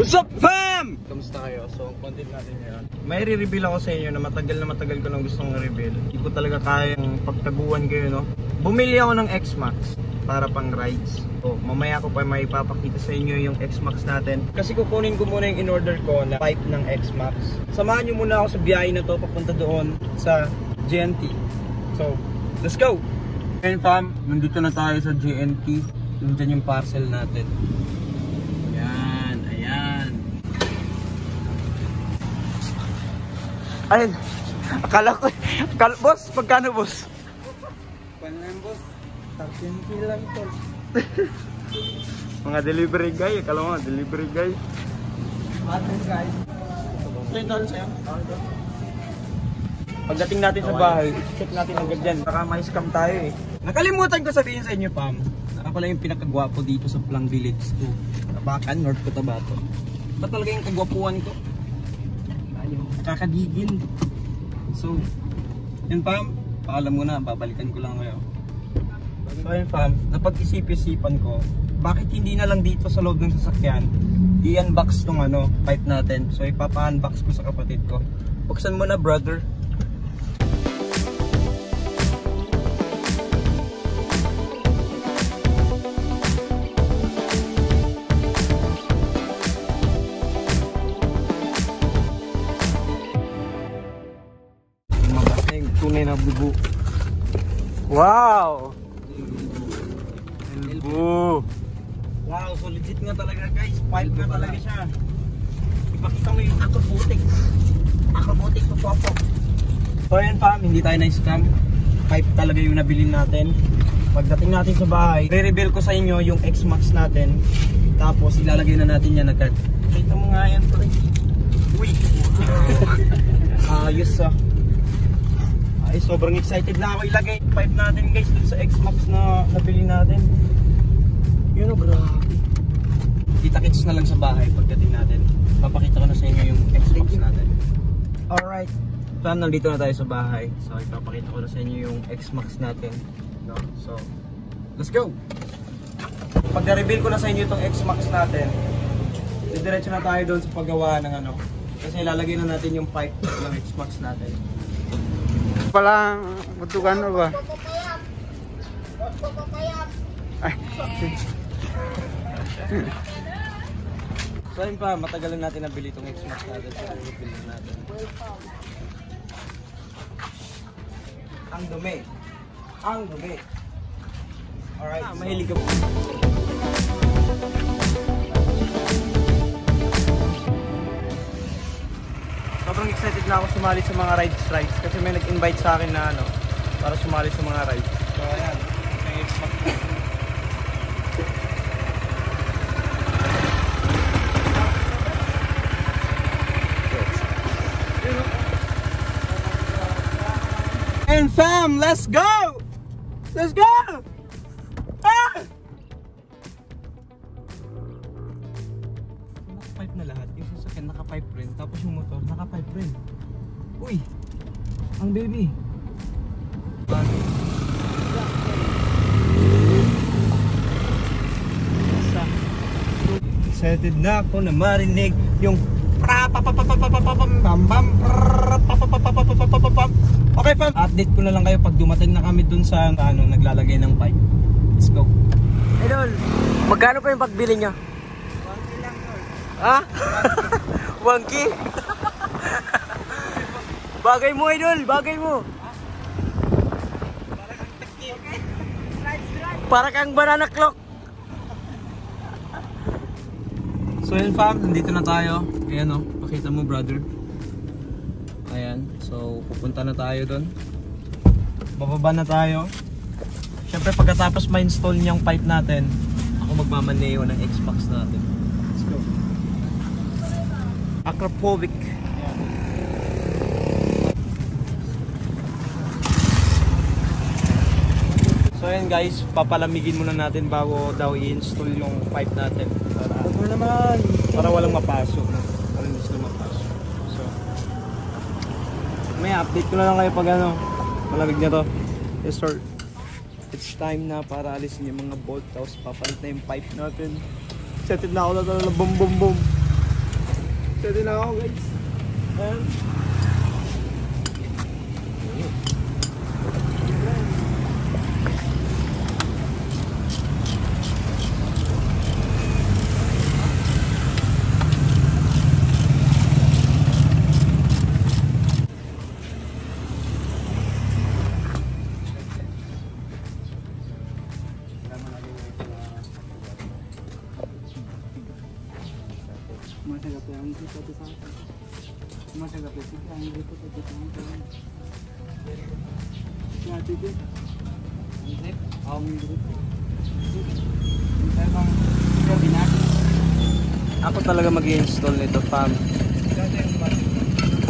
What's up, fam? Kamusta kayo? So, ang content natin ngayon, may re-reveal ako sa inyo na matagal ko nang gustong reveal. Hindi ko talaga kayang pagtaguan kayo, no? Bumili ako ng X-Max para pang rides. So, mamaya ko pa may ipapakita sa inyo yung X-Max natin. Kasi kukunin ko muna yung in-order ko na pipe ng X-Max. Samahan nyo muna ako sa biyahe na to papunta doon sa JNT. So, let's go! Ngayon fam, nandito na tayo sa JNT. Nandito yung parcel natin. Ayun, akala ko, boss, pagkano boss? Panan boss, 13 lang to. Mga delivery guy, akala mo, delivery guy. Atin guys. Play doon sa'yo. Pagdating natin sa bahay, check natin agad dyan. Baka may scam tayo eh. Nakalimutan ko sabihin sa inyo, Pam. Naka pala yung pinakagwapo dito sa Plang Village 2. Tabacan, North Cotabato. Ba't talaga yung kagwapuan ko? Nakakagigil. So, yun Pam, paalam mo na, babalikan ko lang ngayon. So yun Pam, napag-isip-isipan ko, bakit hindi na lang dito sa loob ng sasakyan i-unbox tong pipe natin. So ipapa-unbox ko sa kapatid ko. Buksan mo na, brother. Tunay na bubu. Wow! Elbow. Wow, so legit nga talaga guys. Pipe nga talaga siya. Ipakita mo yung acrobatic. Acrobatic to pop. So ayan Pam, hindi tayo na-scam. Pipe talaga yung nabili natin. Pagdating natin sa bahay, re-reveal ko sa inyo yung X-Max natin. Tapos ilalagay na natin yan agad. Kita mo nga yan pre. Uy! Ayos ah. Ay, sobrang excited na ako ilagay yung pipe natin guys dun sa X-Max na nabili natin. Yun o, grabe. Kita-kits na lang sa bahay pagdating natin. Papakita ko na sa inyo yung X-Max natin. Alright. So, nandito na tayo sa bahay. So, ipapakita ko na sa inyo yung X-Max natin. No? So, let's go! Pag na-reveal ko na sa inyo itong X-Max natin, didiretso na tayo doon sa paggawa ng kasi ilalagay na natin yung pipe ng X-Max natin. Palang butukan mo ba? Ay. So yun pa, matagal na natin nabili itong X-Max natin. So i-refill na natin. Ang dumi. Ang dumi. Alright, mahilig ka po. Sobrang excited na ako sumali sa mga rides kasi may nag-invite sa akin na para sumali sa mga rides. So ayan, may X-Max. And fam, let's go! Let's go! Ah! Naka-pipe na lahat. Yung sasakyan naka-pipe rin. Tapos yung motor naka-pipe rin. Uy! Ang baby! Excited na ako na marinig yung okay fam, update ko na lang kayo pag dumating na kami dun sa naglalagay ng pipe. Let's go. Idol, magkano pa yung pagbili niya? 1K lang tol. Ha? 1K? Bagay mo idol, bagay mo. Para kang banana clock. So yun fam, nandito na tayo. Ayan o, pakita mo brother. Ayan, so pupunta na tayo doon. Bababa na tayo. Siyempre pagkatapos ma-install niyang pipe natin, ako magmamaneo ng X-Max natin. Let's go. Acropovic. So ayan guys, papalamigin muna natin bago daw i-install yung pipe natin. Para walang mapasok. Para hindi sila mapasok. So, may update ko na lang kayo pag malamig na to. Yes sir. It's time na para alisin yung mga bolt. Tapos papalit na yung pipe natin. Excited na ako na talaga. Boom boom boom. Pwede na ako guys. Ayan. Masagapi ang dito sa akin. Masagapi sige ang dito sa akin. Ya dito. Ini ang dito. Bang gabinak. Ako talaga mag-i-install nito, fam.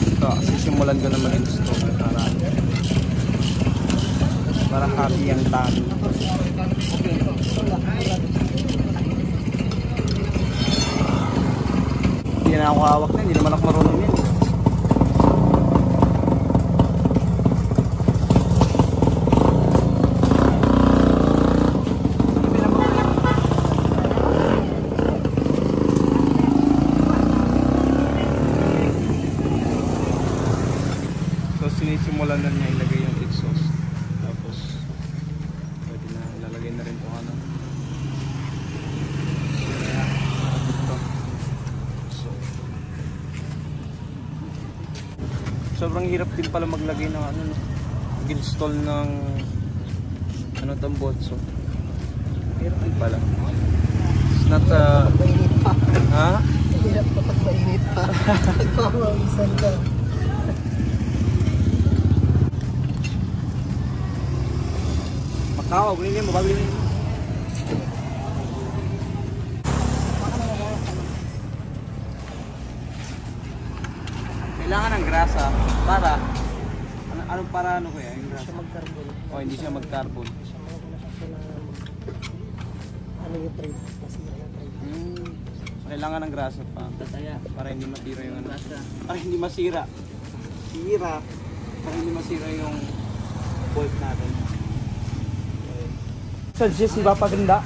Ito, sisimulan ko na mag-install para happy ang tami. Hindi na ako hawak na, hindi naman ako marunong yan. So sinisimulan na niya ilagay yung exhaust. Tapos pwede na lalagay na rin ito ano. Sobrang hirap din pala maglagay ng ano, no? Mag-install ng ano tong botso. Hirap din pala. It's not ha? Hirap kapag mainit pa. Nagpapawisan ka. Makakaw, gulingin mo, bagulingin mo. Kailangan ng grasa para anong para ano kaya yung grasa? Mag-carbon. O hindi siya mag-carbon. Ano yung trade? Masira yung trade. So, kailangan ng grasa pa para hindi matira yung ano. Para hindi masira. Para hindi masira yung bolt natin. Sa Jess, iba pa ganda.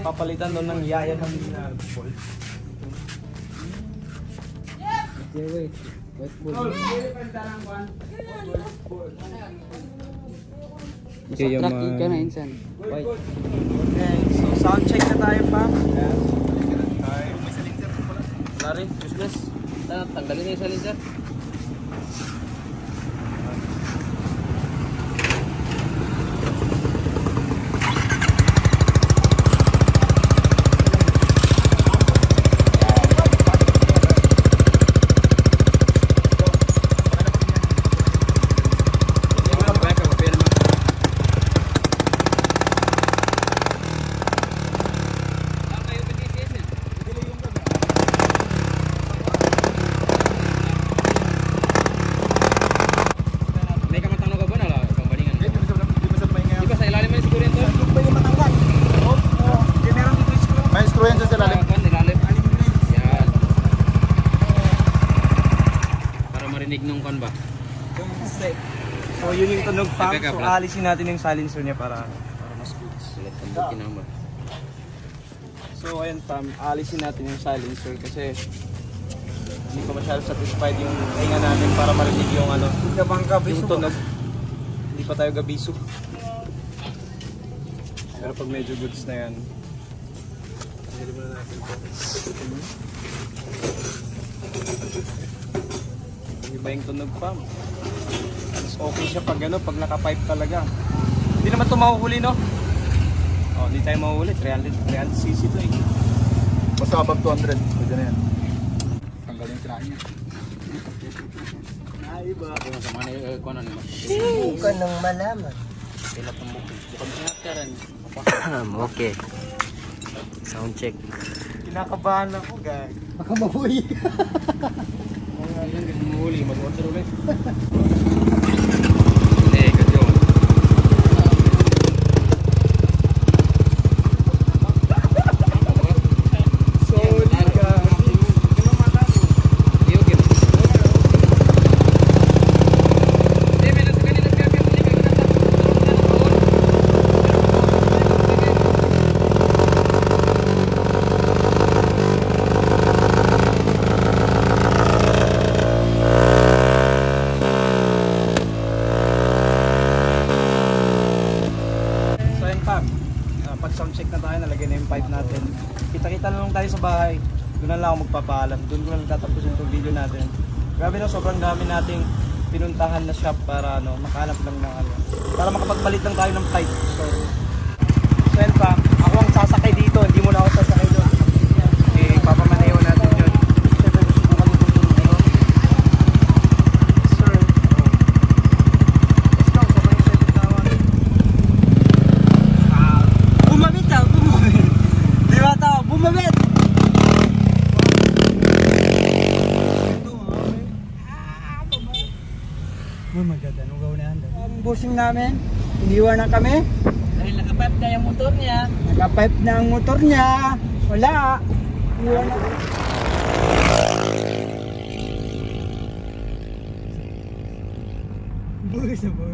Papalitan doon ng yaya ng bolt. Wait. Wait po. Okay, yung Truck ka na insan. okay, so sound check na tayo pa. Wala rin, useless. Tanggalin na yung silencer. Nung kon ba? So yun yung tunog fam. So alisin natin yung silencer niya para mas good. So ayun fam, alisin natin yung silencer kasi hindi pa masyado satisfied yung hinga natin para marinig yung ano, yung tunog. Hindi pa tayo gabiso. Pero pag medyo goods na yan, tanggalin muna natin ito. Iba yung tunog pa. Mas okay siya pag ano, pag naka-pipe talaga. Hindi naman ito mahuhuli, no? Oh, hindi tayo mahuhuli. 300cc ito eh. Basta above 200. Pwede na yan. Tanggalin yung kinain niya. Naiba. Subukan ng malaman. Kailan itong bukid. Bukod nga rin. Okay. Sound check. Kinakabahan ako, guys. Baka mabuhay. Mahuli, mag-order ulit. tayo sa bahay. Doon na lang ako magpapaalam. Doon ko na lang tatapusin itong video natin. Grabe na, sobrang dami nating pinuntahan na shop para ano, makahanap lang ng ano. Para makapagpalit lang tayo ng flight. So yan pa, ako ang sasakay dito, hindi mo na ako sasakay doon. Eh, papamanayaw natin yun. Siyempre, susubukan mo kung ano. Sir. Let's go, sobrang excited na ako. Bumabit ka, bumabit. Di ba tao, bumabit! Oh my God, anong gawin na yan? Ang busing namin, iniwan na kami. Dahil nakapipe na yung motor niya. Nakapipe na ang motor niya. Wala. Iniwan na kami. Buhay sa buhay.